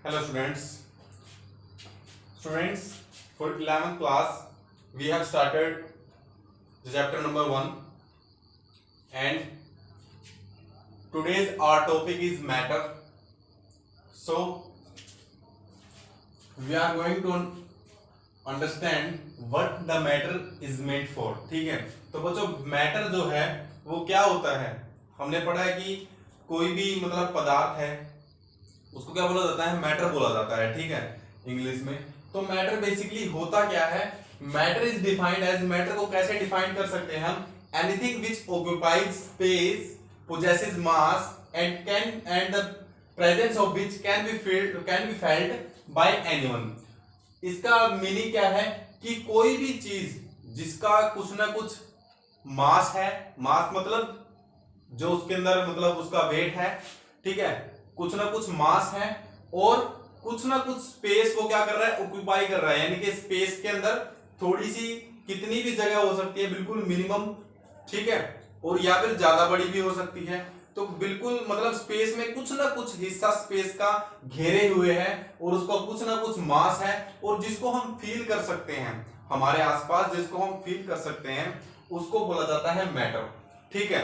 Hello students, for 11th class we have started the chapter number 1 and today's our topic is matter. So we are going to understand what the matter is meant for. ठीक है, तो बच्चों matter जो है वो क्या होता है, हमने पढ़ा है कि कोई भी मतलब पदार्थ है उसको क्या बोला जाता है, मैटर बोला जाता है. ठीक है, इंग्लिश में. तो मैटर बेसिकली होता क्या है, matter is defined as, matter को कैसे डिफाइन कर सकते हैं हम, anything which occupies space, possesses mass and the presence of which can be felt by anyone. इसका मीनिंग क्या है कि कोई भी चीज जिसका कुछ ना कुछ मास है, मास मतलब जो उसके अंदर मतलब उसका वेट है, ठीक है, कुछ ना कुछ मास है और कुछ ना कुछ स्पेस वो क्या कर रहा है, ऑक्यूपाई कर रहा है, यानी कि स्पेस के अंदर थोड़ी सी कितनी भी जगह हो सकती है, बिल्कुल मिनिमम, ठीक है, और या फिर ज्यादा बड़ी भी हो सकती है. तो बिल्कुल मतलब स्पेस में कुछ ना कुछ हिस्सा स्पेस का घेरे हुए है और उसका कुछ ना कुछ मास है और जिसको हम फील कर सकते हैं हमारे आसपास, जिसको हम फील कर सकते हैं उसको बोला जाता है मैटर. ठीक है,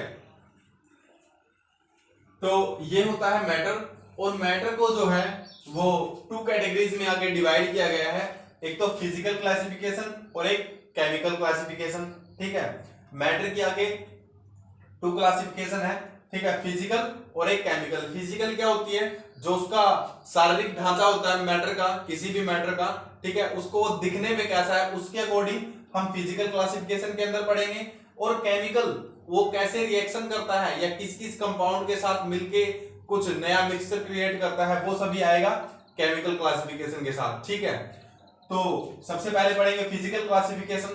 तो ये होता है मैटर. और मैटर को जो है वो टू कैटेगरीज में आगे डिवाइड किया गया है, एक तो फिजिकल क्लासिफिकेशन और एक केमिकल क्लासिफिकेशन. ठीक है, मैटर की आगे टू क्लासिफिकेशन है, ठीक है, फिजिकल और एक केमिकल. फिजिकल क्या होती है, जो उसका शारीरिक ढांचा होता है मैटर का, किसी भी मैटर का, ठीक है, उसको वो दिखने में कैसा है उसके अकॉर्डिंग हम फिजिकल क्लासिफिकेशन के अंदर पढ़ेंगे. और केमिकल वो कैसे रिएक्शन करता है या किस किस कंपाउंड के साथ मिलके कुछ नया मिक्सचर क्रिएट करता है, वो सभी आएगा केमिकल क्लासिफिकेशन के साथ. ठीक है, तो सबसे पहले पढ़ेंगे फिजिकल क्लासिफिकेशन,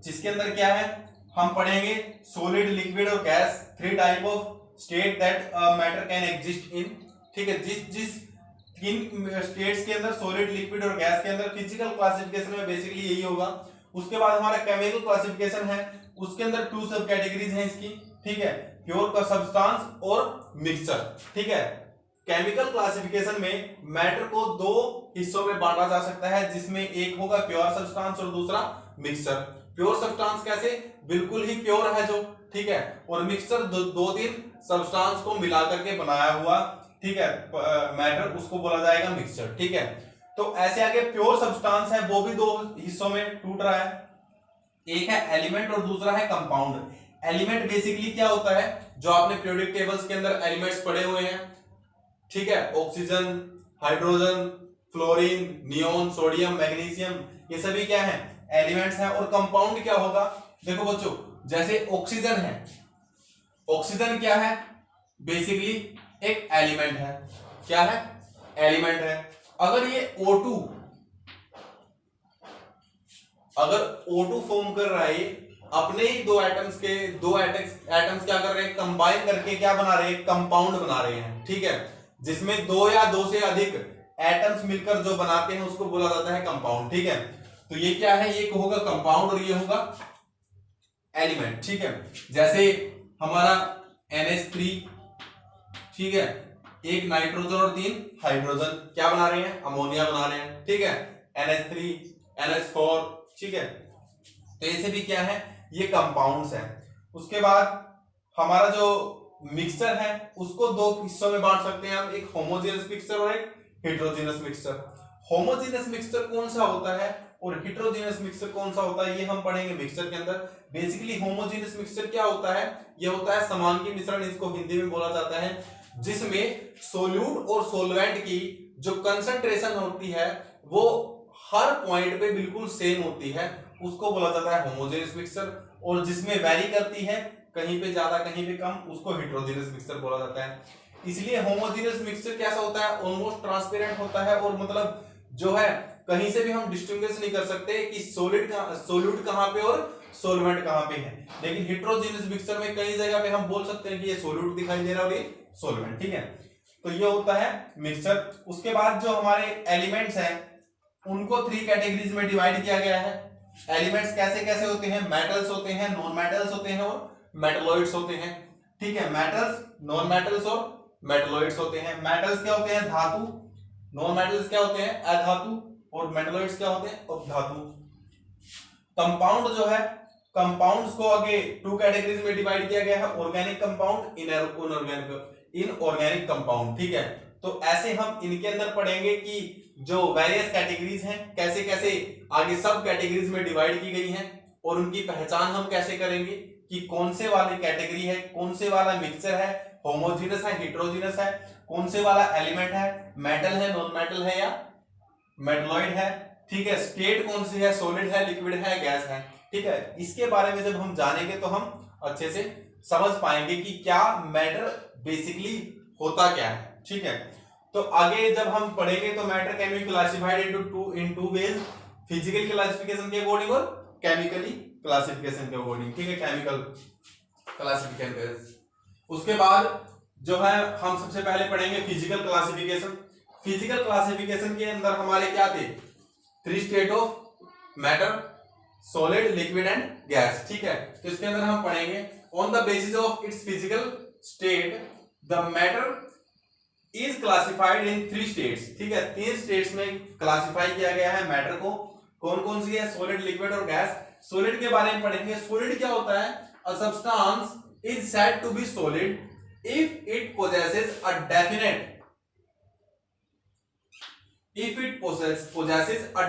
जिसके अंदर क्या है हम पढ़ेंगे सॉलिड, लिक्विड और gas, three type of state that matter can exist in. ठीक है, जिस तीन स्टेट्स के अंदर सॉलिड, लिक्विड और गैस के अंदर फिजिकल क्लासिफिकेशन में बेसिकली यही होगा. उसके बाद हमारा केमिकल क्लासिफिकेशन है, उसके अंदर टू सब कैटेगरीज हैं इसकी. ठीक है, प्योर का सब्सटेंस और मिक्सचर. ठीक है, केमिकल क्लासिफिकेशन में मैटर को दो हिस्सों में बांटा जा सकता है, जिसमें एक होगा प्योर सब्सटेंस और दूसरा मिक्सचर. प्योर सब्सटेंस कैसे, बिल्कुल ही प्योर है जो, ठीक है, और मिक्सचर दो तीन सब्सटेंस को मिला करके बनाया हुआ, ठीक है, मैटर, उसको बोला जाएगा मिक्सचर. ठीक है, तो ऐसे आगे प्योर सब्सटेंस है वो भी दो हिस्सों में टूट रहा है, एक है एलिमेंट और दूसरा है कंपाउंड. एलिमेंट बेसिकली क्या होता है, जो आपने पीरियोडिक टेबल्स के अंदर एलिमेंट्स पढ़े हुए हैं, ठीक है, oxygen, hydrogen, fluorine, neon, sodium, magnesium, ये सभी क्या है, एलिमेंट्स हैं. और कंपाउंड क्या होगा, देखो बच्चों, जैसे ऑक्सीजन है, ऑक्सीजन क्या है, बेसिकली एक एलिमेंट है. क्या है, एलिमेंट है. अगर ये O2 फॉर्म कर रहा है, अपने ही दो एटम्स क्या कर रहे हैं, कंबाइन करके क्या बना रहे हैं, कंपाउंड बना रहे हैं. ठीक है, जिसमें दो या दो से अधिक एटम्स मिलकर जो बनाते हैं उसको बोला जाता है कंपाउंड. ठीक है, तो ये क्या है, ये होगा कंपाउंड और ये होगा एलिमेंट. ठीक है, जैसे हमारा NH3, ठीक है, एक नाइट्रोजन और तीन हाइड्रोजन क्या बना रहे हैं, अमोनिया बना रहे हैं. ठीक है, NH3, NH4, ठीक है, तो ऐसे भी क्या है, ये कंपाउंड्स हैं. उसके बाद हमारा जो मिक्सचर है उसको दो हिस्सों में बांट सकते हैं हम, एक होमोजेनस मिक्सचर और एक हेटेरोजेनस मिक्सचर. होमोजेनस मिक्सचर कौन सा होता है और हेटेरोजेनस मिक्सचर कौन सा होता है, ये हम पढ़ेंगे मिक्सचर के अंदर. बेसिकली होमोजेनस मिक्सचर क्या होता है, ये होता है समान की मिश्रण, इसको हिंदी में बोला जाता है, जिसमें सोल्यूट और सोलवेंट की जो कंसंट्रेशन होती है वो हर पॉइंट पे बिल्कुल सेम होती है, उसको बोला जाता है होमोजेनस मिक्सचर. और जिसमें वेरी करती है, कहीं पे ज्यादा कहीं पे कम, उसको हेटेरोजेनस मिक्सचर बोला जाता है. इसलिए होमोजेनस मिक्सचर कैसा होता है, ऑलमोस्ट ट्रांसपेरेंट होता है और मतलब जो है कहीं से भी हम डिस्टिंग्विश नहीं कर सकते कि सोल्यूट कहां पे और सोलवेंट कहां पे है. लेकिन हेटेरोजेनस मिक्सचर में कई जगह पे हम बोल सकते हैं कि ये सोल्यूट दिखाई दे रहा है और ये सोलवेंट. ठीक है, तो ये होता है मिक्सचर. उसके बाद जो हमारे एलिमेंट्स हैं उनको थ्री कैटेगरीज में डिवाइड किया गया है. एलिमेंट्स कैसे कैसे होते हैं, मेटल्स होते हैं, नॉन मेटल्स होते हैं और मेटलॉइड्स होते हैं. ठीक है, मेटल्स, नॉन मेटल्स और मेटलॉइड्स होते हैं. मेटल्स क्या होते हैं, धातु, नॉन मेटल्स क्या होते हैं? अधातु, और मेटलॉइड्स क्या होते हैं? उपधातु। कंपाउंड जो है, कंपाउंड्स को आगे टू कैटेगरीज में डिवाइड किया गया है, ऑर्गेनिक कंपाउंड, इनऑर्गेनिक कंपाउंड, ठीक है। तो ऐसे हम इनके अंदर पढ़ेंगे कि जो वेरियस कैटेगरीज हैं कैसे कैसे आगे सब कैटेगरीज में डिवाइड की गई हैं, और उनकी पहचान हम कैसे करेंगे कि कौन से वाली कैटेगरी है, कौन से वाला मिक्सचर है, होमोजेनस है, हेटेरोजेनस है, कौन से वाला एलिमेंट है, मेटल है, नॉन मेटल है, या मेटलॉइड है, ठीक है। स्टेट कौन सी है, सॉलिड है, लिक्विड है, गैस है, ठीक है। इसके बारे में जब हम जानेंगे तो हम अच्छे से समझ पाएंगे कि क्या मैटर बेसिकली होता क्या है, ठीक है। तो आगे जब हम पढ़ेंगे तो matter can be classified in two ways, physical classification के अकॉर्डिंग और केमिकली क्लासिफिकेशन के अकॉर्डिंग, ठीक है, केमिकल क्लासिफिकेशन। उसके बाद जो है हम सबसे पहले पढ़ेंगे फिजिकल क्लासिफिकेशन। फिजिकल क्लासिफिकेशन के अंदर हमारे क्या थे? 3 state of matter, solid, liquid and gas, ठीक है। तो इसके अंदर हम पढ़ेंगे on the basis of its physical state the matter is classified in 3 states, ठीक है। 3 स्टेट्स में क्लासिफाई किया गया है मैटर को। कौन कौन सी है? सॉलिड, लिक्विड और गैस। सॉलिड के बारे में पढ़ेंगे। सॉलिड क्या होता है? A substance is said to be solid if it possesses a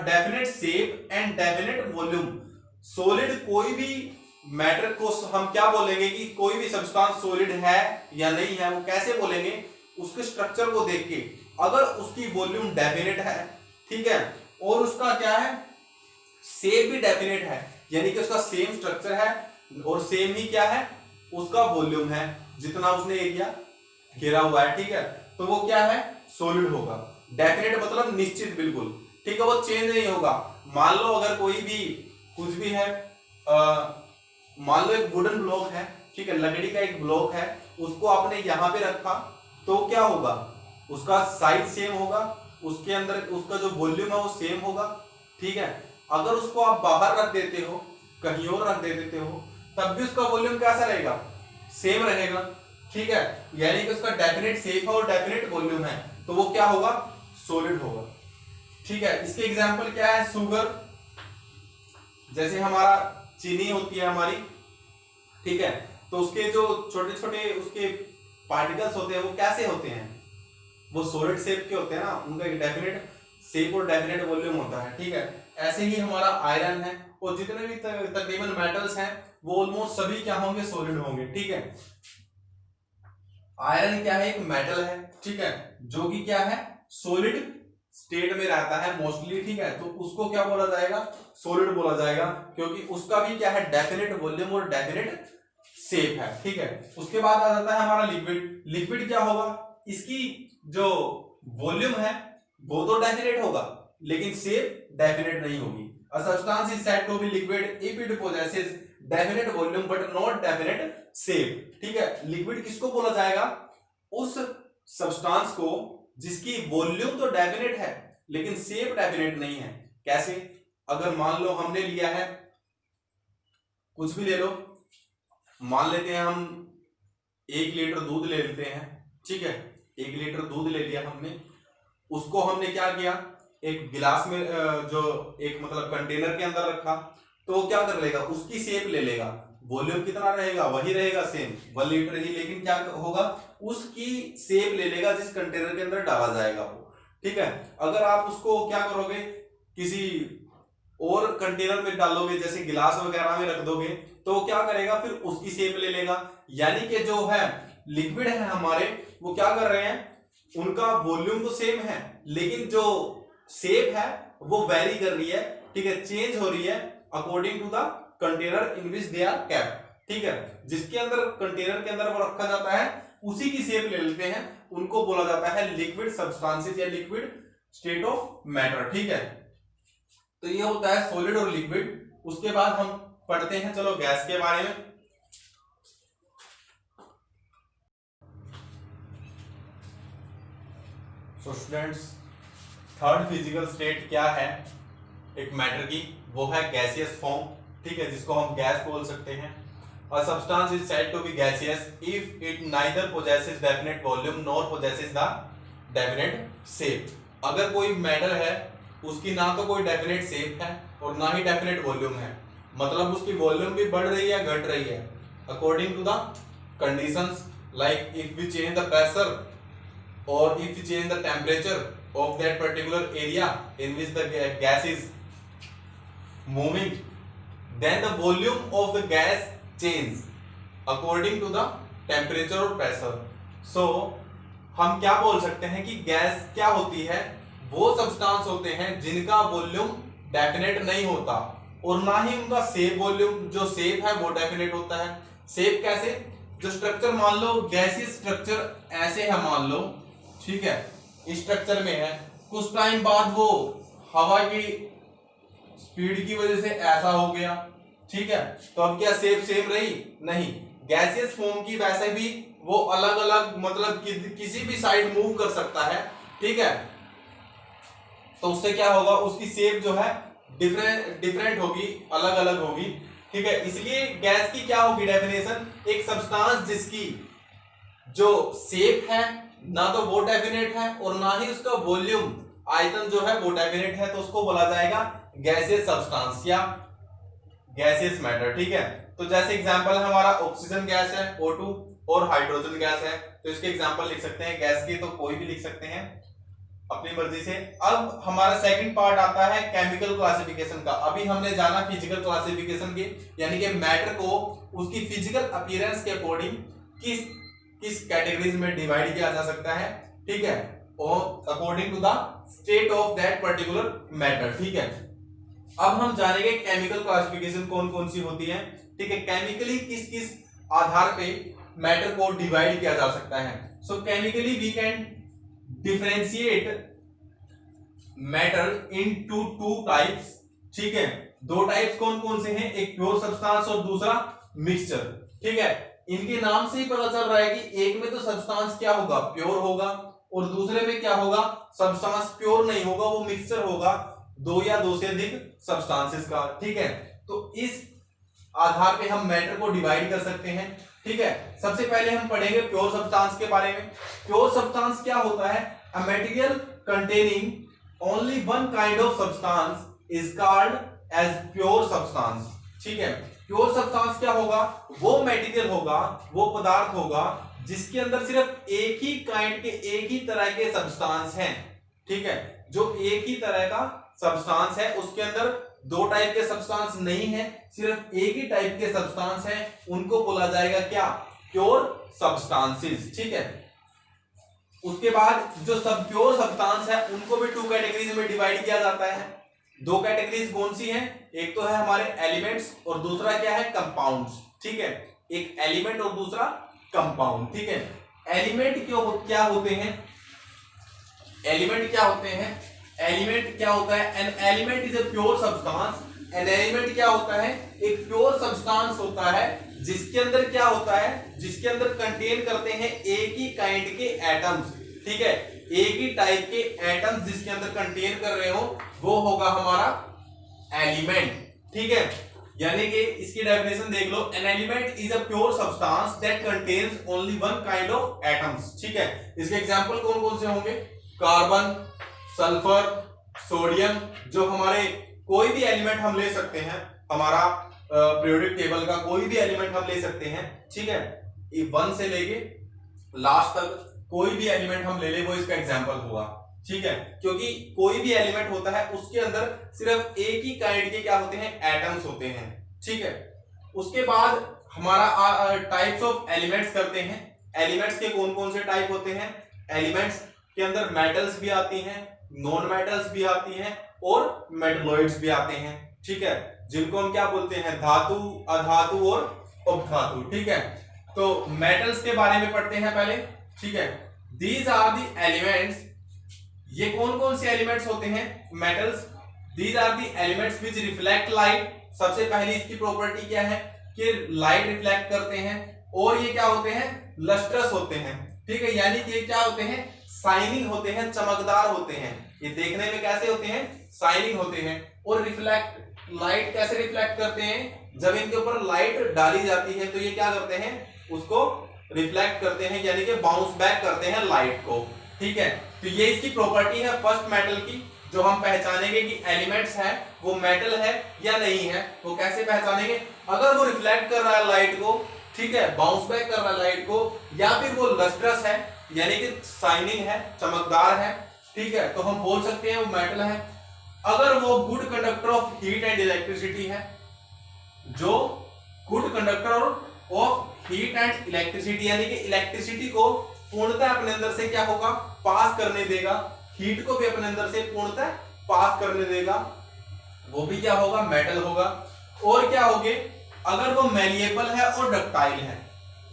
definite shape and definite volume। Solid कोई भी मैटर को हम क्या बोलेंगे कि कोई भी सब्सटेंस सॉलिड है या नहीं है, वो कैसे बोलेंगे? उसके स्ट्रक्चर को देख के। अगर उसकी वॉल्यूम डेफिनेट है, ठीक है, और उसका क्या है, शेप भी डेफिनेट है, यानी कि उसका सेम स्ट्रक्चर है और सेम ही क्या है, उसका वॉल्यूम है, जितना उसने एरिया घेरा हुआ है, ठीक है, तो वो क्या है? सॉलिड होगा। डेफिनेट मतलब निश्चित, बिल्कुल, ठीक है, वो चेंज नहीं होगा। मान लो अगर कोई भी कुछ भी है, मान लो एक वुडन ब्लॉक है, ठीक है, लकड़ी का एक ब्लॉक है, उसको आपने यहां पे रखा तो क्या होगा? उसका साइज सेम होगा, उसके अंदर उसका जो वॉल्यूम है वो सेम होगा, ठीक है। अगर उसको आप बाहर रख देते हो, कहीं और रख देते हो, तब भी उसका वॉल्यूम कैसा रहेगा? सेम रहेगा, ठीक है। यानी कि उसका डेफिनेट शेप है और डेफिनेट वॉल्यूम है, तो वो क्या होगा? सॉलिड होगा, ठीक है। इसके एग्जांपल क्या है? शुगर, जैसे हमारा चीनी होती है हमारी, ठीक है, तो उसके जो छोटे छोटे उसके पार्टिकल्स होते हैं वो कैसे होते हैं? वो सॉलिड शेप के होते हैं ना, उनका एक डेफिनेट शेप और डेफिनेट वॉल्यूम होता है, ठीक है। ऐसे ही हमारा आयरन है, और जितने भी तकरीबन मेटल्स हैं वो ऑलमोस्ट सभी क्या होंगे? सॉलिड होंगे, ठीक है। आयरन क्या है? एक मेटल है, ठीक है, जो कि क्या है? सॉलिड स्टेट में रहता है मोस्टली, ठीक है, तो उसको क्या बोला जाएगा? सॉलिड बोला जाएगा, क्योंकि उसका भी क्या है? डेफिनेट वॉल्यूम और डेफिनेट शेप है, ठीक है। उसके बाद आ जाता है हमारा लिक्विड। लिक्विड क्या होगा? इसकी जो वॉल्यूम है वो तो डेफिनेट होगा, लेकिन शेप डेफिनेट नहीं होगी। A substance is said to be liquid if it possesses definite volume but not definite shape, ठीक है। लिक्विड किसको बोला जाएगा? उस सब्सटेंस को जिसकी वॉल्यूम तो डेफिनेट है लेकिन शेप डेफिनेट नहीं है। कैसे? अगर मान लो हमने लिया है, कुछ भी ले लो, मान लेते हैं हम 1 लीटर दूध ले लेते हैं, ठीक है, 1 लीटर दूध ले लिया हमने, उसको हमने क्या किया? एक गिलास में जो एक मतलब कंटेनर के अंदर रखा, तो वो क्या कर लेगा? उसकी शेप ले लेगा। वॉल्यूम कितना रहेगा? वही रहेगा, सेम 1 लीटर ही, लेकिन क्या होगा? उसकी शेप ले लेगा जिस कंटेनर के अंदर डाला जाएगा वो, ठीक है। अगर आप उसको क्या करोगे? किसी और कंटेनर में डालोगे, जैसे गिलास वगैरह में रख दोगे, तो क्या करेगा? फिर उसकी शेप ले लेगा। यानी कि जो है लिक्विड है हमारे, वो क्या कर रहे हैं? उनका वॉल्यूम तो सेम है, लेकिन जो शेप है वो वेरी कर रही है, ठीक है, चेंज हो रही है according to the container in which they are kept, ठीक है। जिसके अंदर कंटेनर के अंदर वो रखा जाता है उसी की शेप ले लेते हैं, उनको बोला जाता है लिक्विड सब्सटेंसेस या लिक्विड स्टेट ऑफ मैटर, ठीक है। तो ये होता है सॉलिड और लिक्विड। उसके बाद हम पढ़ते हैं, चलो, गैस के बारे में। So students, third physical state क्या है एक मैटर की? वो है गैसियस फॉर्म, ठीक है, जिसको हम गैस बोल सकते हैं। A substance is said to be gaseous if it neither possesses definite volume nor possesses the definite shape, अगर कोई मैटर है उसकी ना तो कोई डेफिनेट शेप है और ना ही डेफिनेट वॉल्यूम है, मतलब उसकी वॉल्यूम भी बढ़ रही है घट रही है according to the conditions, like if we change the pressure or if you change the temperature of that particular area in which the gas is moving, then the volume of the gas change according to the temperature or pressure. So हम क्या बोल सकते हैं कि gas क्या होती है, वो सब्सटेंस होते हैं जिनका वॉल्यूम डेफिनेट नहीं होता और ना ही उनका शेप वॉल्यूम जो शेप है वो डेफिनेट होता है। शेप कैसे, जो स्ट्रक्चर मान लो गैसीय स्ट्रक्चर ऐसे है मान लो, ठीक है, इस स्ट्रक्चर में है, कुछ टाइम बाद वो हवा की स्पीड की वजह से ऐसा हो गया, ठीक है, तो अब क्या शेप सेम रही? नहीं, गैसियस फॉर्म की वैसे भी वो अलग अलग मतलब किसी भी साइड मूव कर सकता है, ठीक है, तो उससे क्या होगा, उसकी शेप जो है डिफरेंट होगी, अलग अलग होगी, ठीक है। इसलिए गैस की क्या होगी डेफिनेशन, एक सब्सटेंस जिसकी जो शेप है ना तो वो डेफिनेट है और ना ही उसका वॉल्यूम आयतन जो है वो डेफिनेट है, तो उसको बोला जाएगा गैसियस सब्सटेंस या गैसियस मैटर, ठीक है। तो जैसे एग्जांपल है हमारा ऑक्सीजन गैस है O2 और हाइड्रोजन गैस है, तो इसके एग्जांपल लिख सकते हैं गैस के, तो कोई भी लिख सकते हैं अपनी मर्जी से। अब हमारा सेकंड पार्ट आता है केमिकल क्लासिफिकेशन का। अभी हमने जाना फिजिकल क्लासिफिकेशन के, यानी कि मैटर को उसकी फिजिकल अपीयरेंस के अकॉर्डिंग किस कैटेगरीज में डिवाइड किया जा सकता है, ठीक है, और according to the state of that particular matter, ठीक है। अब हम जानेंगे केमिकल क्लासिफिकेशन कौन कौन सी होती है, ठीक है, केमिकली किस किस आधार पे मैटर को डिवाइड किया जा सकता है। So chemically we can differentiate matter into two types, ठीक है, दो टाइप्स कौन कौन से हैं, एक प्योर सब्सटेंस और दूसरा मिक्सचर, ठीक है। इनके नाम से ही पता चल रहा है कि एक में तो सब्सटेंस क्या होगा, प्योर होगा, और दूसरे में क्या होगा, सब्सटेंस प्योर नहीं होगा, वो मिक्सचर होगा, दो या दो से अधिक सब्सटेंसेस का, ठीक है। तो इस आधार पे हम मैटर को डिवाइड कर सकते हैं, ठीक है। सबसे पहले हम पढ़ेंगे प्योर सब्सटेंस के बारे में। प्योर सब्सटेंस क्या होता है, a material containing only one kind of substance is called as pure substance, ठीक है। प्योर सब्सटेंस क्या होगा, वो मटेरियल होगा, वो पदार्थ होगा जिसके अंदर सिर्फ एक ही काइंड के, एक ही तरह के सब्सटेंस हैं, ठीक है, जो एक ही तरह का सब्सटेंस है, उसके अंदर दो टाइप के सब्सटेंस नहीं है, सिर्फ एक ही टाइप के सब्सटेंस हैं, उनको बोला जाएगा क्या, प्योर सब्सटेंसेस, ठीक है। उसके बाद जो सब प्योर सब्सटेंस है उनको भी टू कैटेगरीज में डिवाइड किया जाता है। दो कैटेगरीज कौन सी हैं, एक तो है हमारे एलिमेंट्स और दूसरा क्या है, कंपाउंड्स, ठीक है, एक एलिमेंट और दूसरा कंपाउंड, ठीक है। एलिमेंट क्या होते हैं, एलिमेंट क्या होते हैं, एलिमेंट क्या होता है, N element is a pure substance. An element क्या होता है, एक प्योर सब्सटेंस होता है जिसके अंदर क्या होता है, जिसके अंदर कंटेन करते हैं एक ही काइंड के एटम्स, ठीक है, एक ही टाइप के एटम्स जिसके अंदर कंटेन कर रहे हो वो होगा हमारा एलिमेंट, ठीक है। यानी कि इसकी डेफिनेशन देख लो, an element is a pure substance that contains only one kind of atoms, ठीक है। इसके एग्जांपल कौन कौन से होंगे, कार्बन, सल्फर, सोडियम, जो हमारे कोई भी एलिमेंट हम ले सकते हैं, हमारा पीरियोडिक टेबल का कोई भी एलिमेंट हम ले सकते हैं, ठीक है, 1 से लेके लास्ट तक कोई भी एलिमेंट हम ले ले वो इसका एग्जांपल होगा, ठीक है, क्योंकि कोई भी एलिमेंट होता है उसके अंदर सिर्फ एक ही काइंड के क्या होते हैं, एटम्स होते हैं, ठीक है। उसके बाद हमारा टाइप्स ऑफ एलिमेंट्स करते हैं। एलिमेंट्स के कौन कौन से टाइप होते हैं, एलिमेंट्स के अंदर मेटल्स भी आती हैं, नॉन मेटल्स भी आती हैं और मेटलॉइड्स भी आते हैं, ठीक है, जिनको हम क्या बोलते हैं, धातु, अधातु और उपधातु, ठीक है। तो मेटल्स के बारे में पढ़ते हैं पहले, ठीक है। दीज आर दी एलिमेंट्स, ये कौन कौन से एलिमेंट्स होते हैं, metals, these are the elements which reflect light. सबसे पहली इसकी प्रॉपर्टी क्या है कि लाइट रिफ्लेक्ट करते हैं, और ये क्या होते हैं, लस्ट्रस होते हैं, ठीक है, यानी कि क्या होते हैं, शाइनिंग होते हैं, चमकदार होते हैं, ये देखने में कैसे होते हैं, शाइनिंग होते हैं। और रिफ्लेक्ट, लाइट कैसे रिफ्लेक्ट करते हैं, जब इनके ऊपर लाइट डाली जाती है तो ये क्या करते हैं, उसको रिफ्लेक्ट करते हैं, यानी कि बाउंस बैक करते हैं लाइट को, ठीक है। तो ये इसकी प्रॉपर्टी है फर्स्ट मेटल की, जो हम पहचानेंगे कि एलिमेंट्स है वो मेटल है या नहीं है। वो कैसे पहचानेंगे? अगर वो रिफ्लेक्ट कर रहा है लाइट को, ठीक है, बाउंस बैक कर रहा है लाइट को, या फिर वो लस्ट्रस है यानी कि शाइनिंग है, चमकदार है, ठीक है, तो हम बोल सकते हैं वो मेटल है। अगर वो good conductor of heat and electricity है, जो good conductor of heat and electricity यानी कि इलेक्ट्रिसिटी को पूर्णतः अपने अंदर से क्या होगा, पास करने देगा, हीट को भी अपने अंदर से पूर्णतः पास करने देगा, वो भी क्या होगा, मेटल होगा। और क्या होगे, अगर वो मैलिएबल है और डक्टाइल है,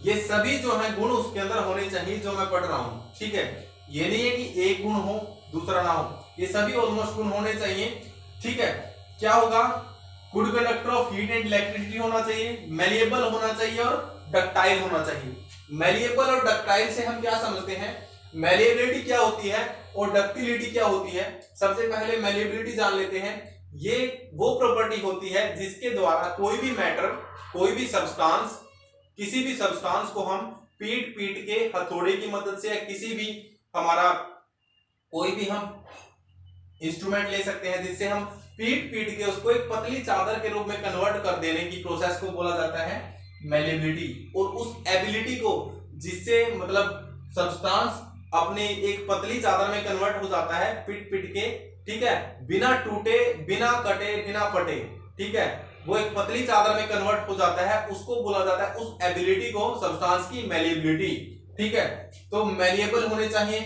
ये सभी जो है गुण उसके अंदर होने चाहिए जो मैं पढ़ रहा हूं, ठीक है। ये नहीं है कि एक गुण हो दूसरा ना हो, ये सभी ऑलमोस्ट गुण होने चाहिए, ठीक है। क्या होगा, good conductor of heat and electricity होना चाहिए, मैलिएबल होना चाहिए और डक्टाइल होना चाहिए। मैलिएबल और डक्टाइल से हम क्या समझते हैं, मैलिएबिलिटी क्या होती है और डक्टिलिटी क्या होती है। सबसे पहले मैलिएबिलिटी जान लेते हैं। ये वो प्रॉपर्टी होती है जिसके द्वारा कोई भी मैटर, कोई भी सब्सटेंस, किसी भी सब्सटेंस को हम पीट पीट के हथौड़े की मदद से या किसी भी हमारा कोई भी हम इंस्ट्रूमेंट ले सकते हैं जिससे हम पीट पीट के उसको एक पतली चादर के रूप में कन्वर्ट कर देने की प्रोसेस को बोला जाता है मैलिएबिलिटी। और उस एबिलिटी को जिससे मतलब सब्सटेंस अपने एक पतली चादर में कन्वर्ट हो जाता है पीट पीट के, ठीक है, बिना टूटे, बिना कटे, बिना फटे, ठीक है, वो एक पतली चादर में कन्वर्ट हो जाता है, उसको बोला जाता है, उस एबिलिटी को, सब्सटेंस की मैलिएबिलिटी, ठीक है। तो मैलिएबल होने चाहिए,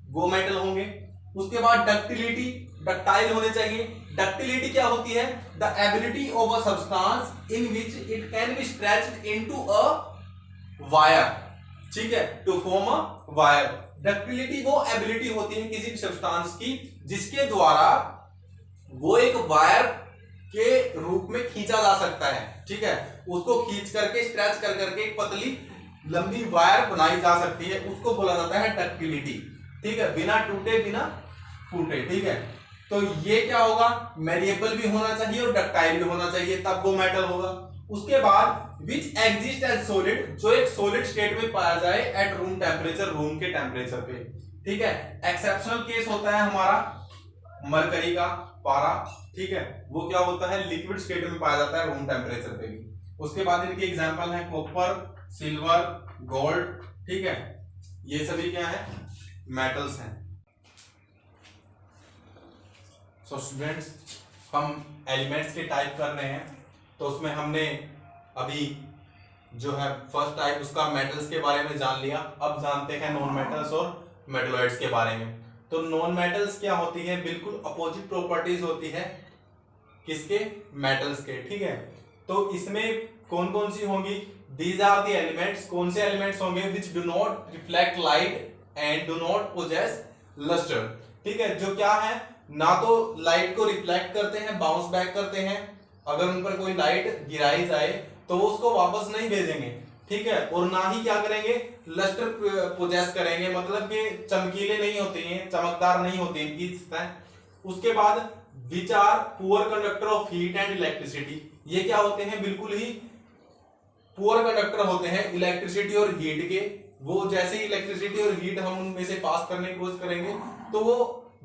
वो मेटल होंगे। उसके बाद डक्टिलिटी, डक्टाइल होने चाहिए। डक्टिलिटी क्या होती है, the ability of a substance in which it can be stretched into a wire, ठीक है, to form a wire. Ductility वो एबिलिटी होती है किसी भी सब्सटेंस की जिसके द्वारा वो एक वायर के रूप में खींचा जा सकता है, ठीक है, उसको खींच करके स्ट्रेच कर करके एक पतली लंबी वायर बनाई जा सकती है, उसको बोला जाता है डक्टिलिटी, ठीक है, बिना टूटे बिना फूटे, ठीक है। तो ये क्या होगा, मैलिएबल भी होना चाहिए और डक्टाइल भी होना चाहिए, तब वो मेटल होगा। उसके बाद विच एग्जिस्ट एज सॉलिड, जो एक सॉलिड स्टेट में पाया जाए एट रूम टेम्परेचर, रूम के टेम्परेचर पे, ठीक है। एक्सेप्शनल केस होता है हमारा मरकरी का, पारा, ठीक है, वो क्या होता है, लिक्विड स्टेट में पाया जाता है रूम टेम्परेचर पे भी। उसके बाद इनके एग्जांपल है कॉपर, सिल्वर, गोल्ड, ठीक है, ये सभी क्या है, मेटल्स हैं। सो स्टूडेंट्स, हम एलिमेंट्स के टाइप कर रहे हैं, तो उसमें हमने अभी जो है फर्स्ट टाइप उसका मेटल्स के बारे में जान लिया। अब जानते हैं नॉन मेटल्स और मेटलॉइड्स के बारे में। तो नॉन मेटल्स क्या होती है, बिल्कुल अपोजिट प्रॉपर्टीज होती है किसके, मेटल्स के, ठीक है। तो इसमें कौन कौन सी होंगी, दीज आर द एलिमेंट्स, कौन से एलिमेंट्स होंगे, which do not reflect light and do not possess lustre, ठीक है, जो क्या है, ना तो लाइट को रिफ्लेक्ट करते हैं, बाउंस बैक करते हैं, अगर उन पर कोई लाइट गिराई जाए तो वो उसको वापस नहीं भेजेंगे, ठीक है, और ना ही क्या करेंगे, लस्टर पोजेस करेंगे, मतलब कि चमकीले नहीं होते हैं, चमकदार नहीं होते इनकी सतह। उसके बाद which are poor conductor of heat and electricity, ये क्या होते हैं, बिल्कुल ही पुअर कंडक्टर होते हैं इलेक्ट्रिसिटी और हीट के। वो जैसे ही इलेक्ट्रिसिटी और हीट हम उनमें से पास करने की कोशिश करेंगे तो वो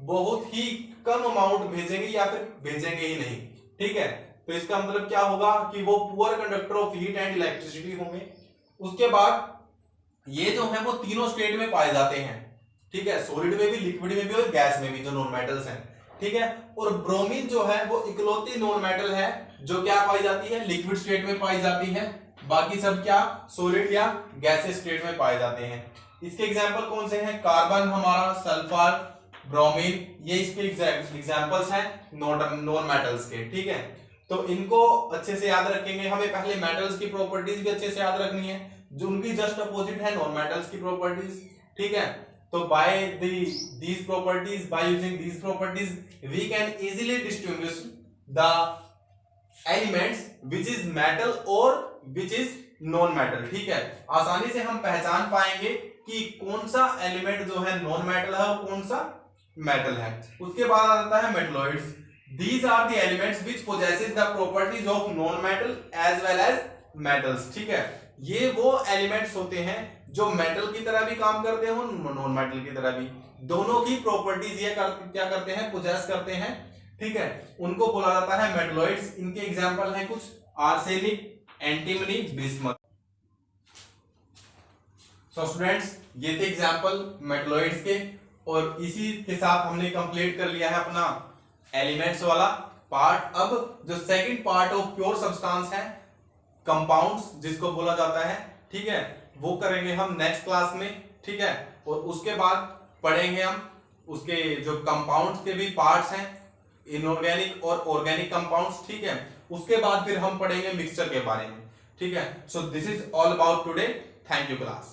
बहुत ही कम अमाउंट भेजेंगे या फिर भेजेंगे ही नहीं, ठीक है। तो इसका मतलब क्या होगा कि वो poor conductor of heat and electricity होंगे। उसके बाद ये जो है वो तीनों स्टेट में पाए जाते हैं, ठीक है, सॉलिड में भी, लिक्विड में भी और गैस में भी, जो नॉन मेटल्स हैं, ठीक है। और ब्रोमीन जो है वो इकलौती नॉन मेटल है जो क्या पाई जाती है, लिक्विड स्टेट में पाई जाती है, बाकी सब क्या सॉलिड या गैसेस स्टेट में पाए जाते हैं। इसके एग्जांपल कौन से हैं, कार्बन हमारा, सल्फर, ब्रोमीन, ये इसके एग्जांपल्स हैं नॉन मेटल्स के, ठीक है। तो इनको अच्छे से याद रखेंगे, हमें पहले मेटल्स की प्रॉपर्टीज भी अच्छे से याद रखनी है, जो उनकी जस्ट अपोजिट है नॉन मेटल्स की प्रॉपर्टीज, ठीक है। तो bye these properties, by using these properties we can easily distinguish the elements which is metal और which is non metal, ठीक है। आसानी से हम पहचान पाएंगे कि कौन सा एलिमेंट जो है नॉन मेटल है और कौन सा मेटल है। उसके बाद आता है metalloids. These are the elements which possesses the properties of non metal as well as metals, ठीक है। ये वो एलिमेंट्स होते हैं जो मेटल की तरह भी काम करते हो, नॉन मेटल की तरह भी, दोनों की प्रॉपर्टीज ये क्या करते हैं, पोजेस करते हैं, ठीक है, उनको बोला जाता है मेटलॉइड्स। इनके एग्जांपल हैं कुछ, arsenic, antimony, bismuth. So students, ये थे एग्जांपल मेटलॉइड्स के, और इसी के साथ हमने कंप्लीट कर लिया है अपना एलिमेंट्स वाला पार्ट। अब जो second part of pure substance है, कंपाउंड्स जिसको बोला जाता है, ठीक है, वो करेंगे हम नेक्स्ट क्लास में, ठीक है। और उसके बाद पढ़ेंगे हम उसके जो कंपाउंड्स के भी पार्ट्स हैं, इनऑर्गेनिक और ऑर्गेनिक कंपाउंड्स, ठीक है। उसके बाद फिर हम पढ़ेंगे मिक्सचर के बारे में, ठीक है। So this is all about today. Thank you class.